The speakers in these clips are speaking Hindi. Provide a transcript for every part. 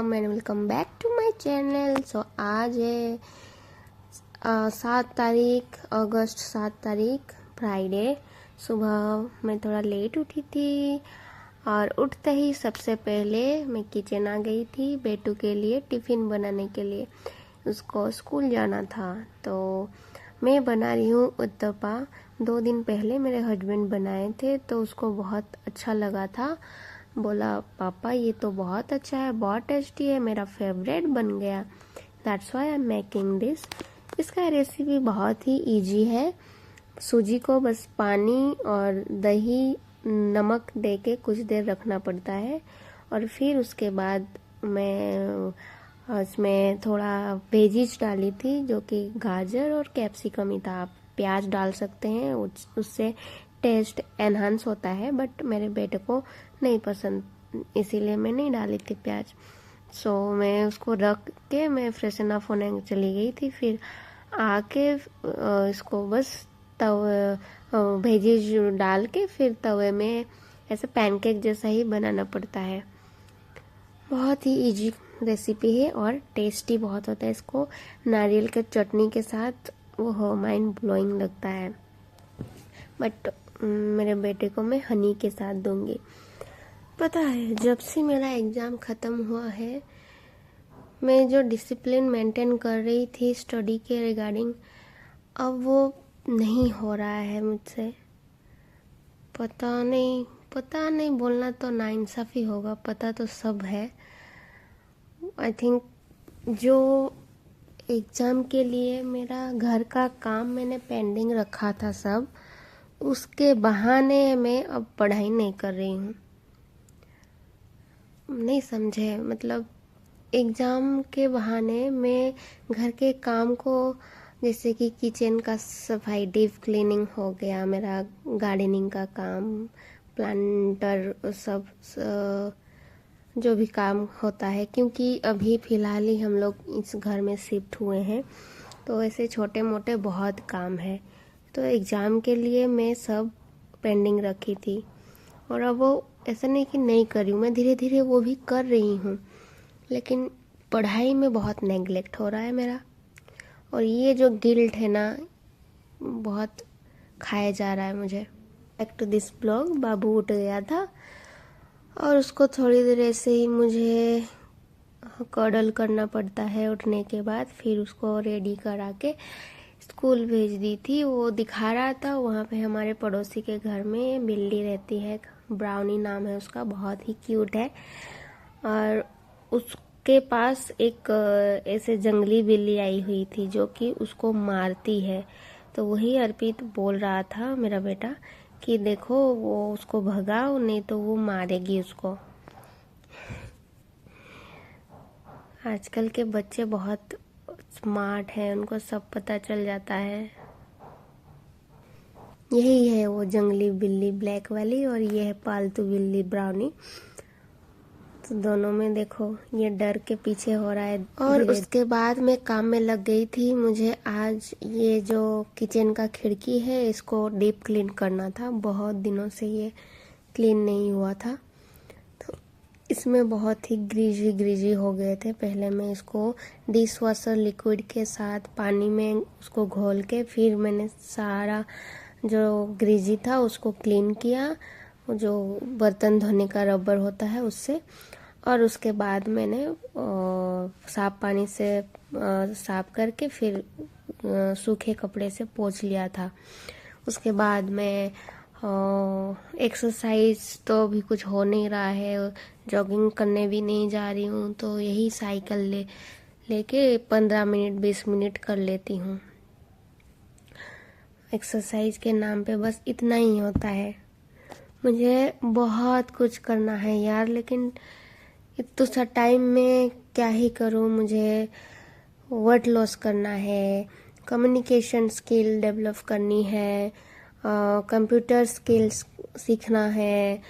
Welcome back to my channel. So आज है 7 तारीख फ्राइडे। सुबह मैं थोड़ा लेट उठी थी और उठते ही सबसे पहले मैं किचन आ गई थी बेटू के लिए टिफ़िन बनाने के लिए। उसको स्कूल जाना था तो मैं बना रही हूँ उत्तपा। 2 दिन पहले मेरे हस्बैंड बनाए थे तो उसको बहुत अच्छा लगा था। बोला पापा ये तो बहुत अच्छा है, बहुत टेस्टी है, मेरा फेवरेट बन गया। That's why I am making this. इसका रेसिपी बहुत ही इजी है। सूजी को बस पानी और दही नमक दे के कुछ देर रखना पड़ता है और फिर उसके बाद मैं उसमें थोड़ा वेजिज डाली थी जो कि गाजर और कैप्सिकम ही था। आप प्याज डाल सकते हैं, उससे टेस्ट एनहांस होता है, बट मेरे बेटे को नहीं पसंद इसीलिए मैं नहीं डाली थी प्याज। सो मैं उसको रख के मैं फ्रेशन अप होने चली गई थी। फिर आके इसको बस वेजिज डाल के फिर तवे में ऐसे पैनकेक जैसा ही बनाना पड़ता है। बहुत ही इजी रेसिपी है और टेस्टी बहुत होता है। इसको नारियल के चटनी के साथ वो माइंड ब्लोइंग लगता है, बट मेरे बेटे को मैं हनी के साथ दूंगी। पता है जब से मेरा एग्ज़ाम ख़त्म हुआ है मैं जो डिसिप्लिन मेंटेन कर रही थी स्टडी के रिगार्डिंग, अब वो नहीं हो रहा है मुझसे। पता नहीं बोलना तो नाइंसाफ़ी होगा, पता तो सब है। आई थिंक जो एग्ज़ाम के लिए मेरा घर का काम मैंने पेंडिंग रखा था सब, उसके बहाने मैं अब पढ़ाई नहीं कर रही हूँ। नहीं समझे, मतलब एग्ज़ाम के बहाने मैं घर के काम को, जैसे कि किचन का सफाई, डीप क्लीनिंग हो गया, मेरा गार्डनिंग का काम, प्लांटर सब जो भी काम होता है, क्योंकि अभी फ़िलहाल ही हम लोग इस घर में शिफ्ट हुए हैं तो ऐसे छोटे मोटे बहुत काम है। तो एग्ज़ाम के लिए मैं सब पेंडिंग रखी थी और अब वो ऐसा नहीं कि नहीं कर रही हूँ, मैं धीरे धीरे वो भी कर रही हूँ, लेकिन पढ़ाई में बहुत नेगलेक्ट हो रहा है मेरा। और ये जो गिल्ट है ना बहुत खाया जा रहा है मुझे। Back to this blog. बाबू उठ गया था और उसको थोड़ी देर ऐसे ही मुझे कडल करना पड़ता है उठने के बाद। फिर उसको रेडी करा के स्कूल भेज दी थी। वो दिखा रहा था वहाँ पे हमारे पड़ोसी के घर में बिल्ली रहती है, ब्राउनी नाम है उसका, बहुत ही क्यूट है। और उसके पास एक ऐसे जंगली बिल्ली आई हुई थी जो कि उसको मारती है। तो वही अर्पित बोल रहा था मेरा बेटा कि देखो वो उसको भगाओ नहीं तो वो मारेगी उसको। आजकल के बच्चे बहुत स्मार्ट हैं, उनको सब पता चल जाता है। यही है वो जंगली बिल्ली ब्लैक वाली और ये है पालतू बिल्ली ब्राउनी। तो दोनों में देखो ये डर के पीछे हो रहा है। और उसके बाद मैं काम में लग गई थी। मुझे आज ये जो किचन का खिड़की है इसको डीप क्लीन करना था। बहुत दिनों से ये क्लीन नहीं हुआ था तो इसमें बहुत ही ग्रीजी हो गए थे। पहले मैं इसको डिश वॉशर लिक्विड के साथ पानी में उसको घोल के फिर मैंने सारा जो ग्रीजी था उसको क्लीन किया, जो बर्तन धोने का रबर होता है उससे। और उसके बाद मैंने साफ पानी से साफ करके फिर सूखे कपड़े से पोंछ लिया था। उसके बाद मैं एक्सरसाइज तो अभी कुछ हो नहीं रहा है, जॉगिंग करने भी नहीं जा रही हूँ, तो यही साइकिल लेके 15 मिनट 20 मिनट कर लेती हूँ। एक्सरसाइज के नाम पे बस इतना ही होता है। मुझे बहुत कुछ करना है यार, लेकिन तो सा टाइम में क्या ही करूँ। मुझे वेट लॉस करना है, कम्युनिकेशन स्किल डेवलप करनी है, कंप्यूटर स्किल्स सीखना है,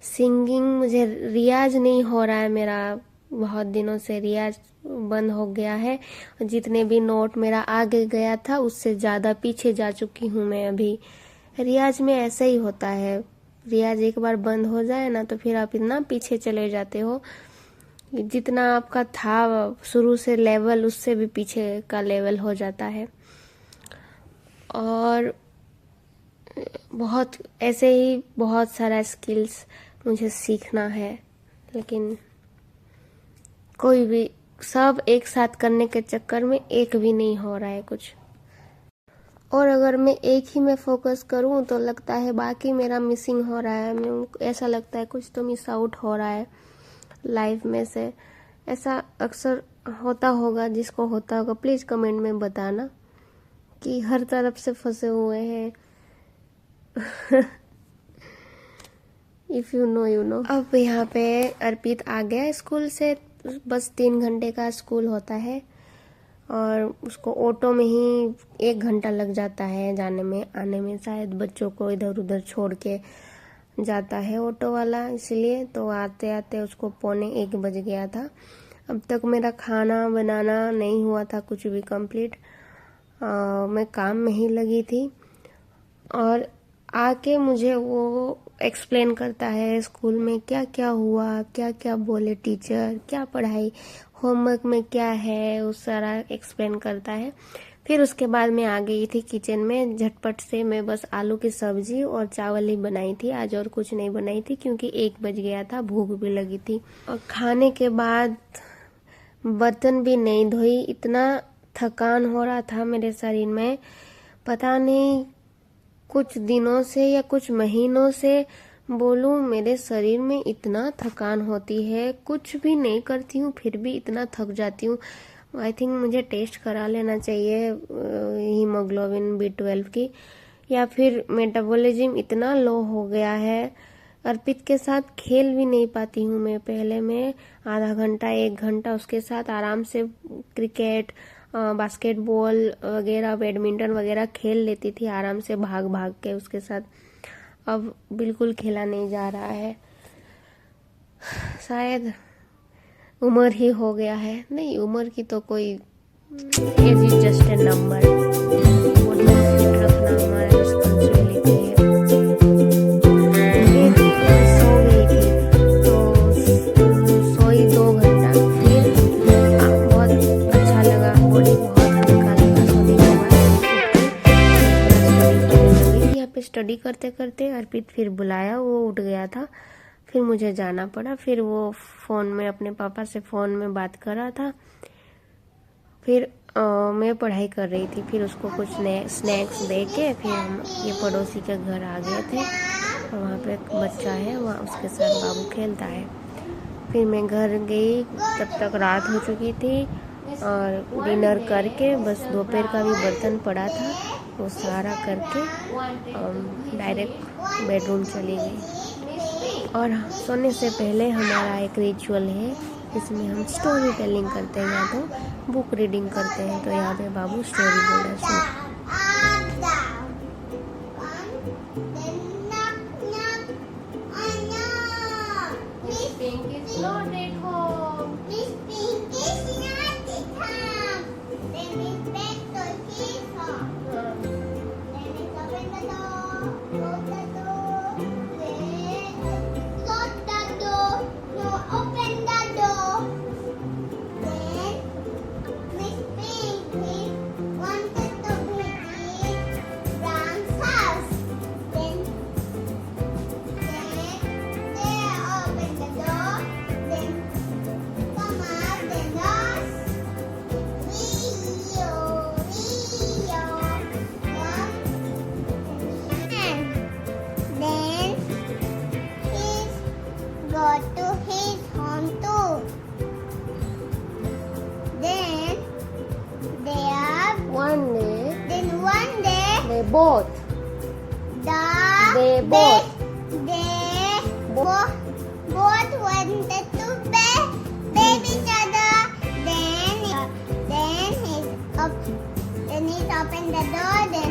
सिंगिंग, मुझे रियाज नहीं हो रहा है मेरा, बहुत दिनों से रियाज बंद हो गया है। जितने भी नोट मेरा आगे गया था उससे ज़्यादा पीछे जा चुकी हूँ मैं अभी। रियाज में ऐसा ही होता है, रियाज एक बार बंद हो जाए ना तो फिर आप इतना पीछे चले जाते हो जितना आपका था शुरू से लेवल, उससे भी पीछे का लेवल हो जाता है। और बहुत ऐसे ही बहुत सारा स्किल्स मुझे सीखना है, लेकिन कोई भी सब एक साथ करने के चक्कर में एक भी नहीं हो रहा है कुछ। और अगर मैं एक ही में फोकस करूं तो लगता है बाकी मेरा मिसिंग हो रहा है। ऐसा लगता है कुछ तो मिस आउट हो रहा है लाइफ में से। ऐसा अक्सर होता होगा, जिसको होता होगा प्लीज़ कमेंट में बताना कि हर तरफ से फंसे हुए हैं। If you know you know. अब यहाँ पे अर्पित आ गया स्कूल से, बस 3 घंटे का स्कूल होता है और उसको ऑटो में ही 1 घंटा लग जाता है जाने में आने में। शायद बच्चों को इधर उधर छोड़ के जाता है ऑटो वाला, इसलिए तो आते आते उसको 1:45 बज गया था। अब तक मेरा खाना बनाना नहीं हुआ था कुछ भी कंप्लीट। मैं काम में ही लगी थी और आके मुझे वो एक्सप्लेन करता है स्कूल में क्या क्या हुआ, क्या क्या बोले टीचर, क्या पढ़ाई, होमवर्क में क्या है, वो सारा एक्सप्लेन करता है। फिर उसके बाद मैं आ गई थी किचन में। झटपट से मैं बस आलू की सब्जी और चावल ही बनाई थी आज, और कुछ नहीं बनाई थी क्योंकि 1 बज गया था, भूख भी लगी थी। और खाने के बाद बर्तन भी नहीं धोई, इतना थकान हो रहा था मेरे शरीर में। पता नहीं कुछ दिनों से या कुछ महीनों से बोलूं, मेरे शरीर में इतना थकान होती है। कुछ भी नहीं करती हूँ फिर भी इतना थक जाती हूँ। आई थिंक मुझे टेस्ट करा लेना चाहिए हीमोग्लोबिन B12 की, या फिर मेटाबॉलिज्म इतना लो हो गया है। अर्पित के साथ खेल भी नहीं पाती हूँ मैं। पहले मैं आधा घंटा 1 घंटा उसके साथ आराम से क्रिकेट, बास्केटबॉल वगैरह, बैडमिंटन वगैरह खेल लेती थी आराम से भाग भाग के उसके साथ। अब बिल्कुल खेला नहीं जा रहा है। शायद उम्र ही हो गया है। नहीं, उम्र की तो कोई, age is just a number. Body fit रखना हमारा रिस्पॉन्सिबिलिटी है। सो गई थी तो सोई 2 घंटा, फिर बहुत अच्छा लगा, बॉडी बहुत हल्का लगा सोने के बाद। यहाँ पे स्टडी करते करते अर्पित फिर बुलाया, वो उठ गया था, फिर मुझे जाना पड़ा। फिर वो फ़ोन में अपने पापा से फ़ोन में बात कर रहा था। फिर मैं पढ़ाई कर रही थी। फिर उसको कुछ स्नैक्स दे के फिर हम ये पड़ोसी के घर आ गए थे। और वहाँ पे एक बच्चा है, वहाँ उसके साथ बाबू खेलता है। फिर मैं घर गई, तब तक रात हो चुकी थी। और डिनर करके बस दोपहर का भी बर्तन पड़ा था, वो सारा करके डायरेक्ट बेडरूम चली गई। और सोने से पहले हमारा एक रिचुअल है, इसमें हम स्टोरी टेलिंग करते हैं या तो बुक रीडिंग करते हैं। तो यहाँ पे बाबू स्टोरी बोल रहा है। Both wanted to bathe each other. Then he opened the door. Then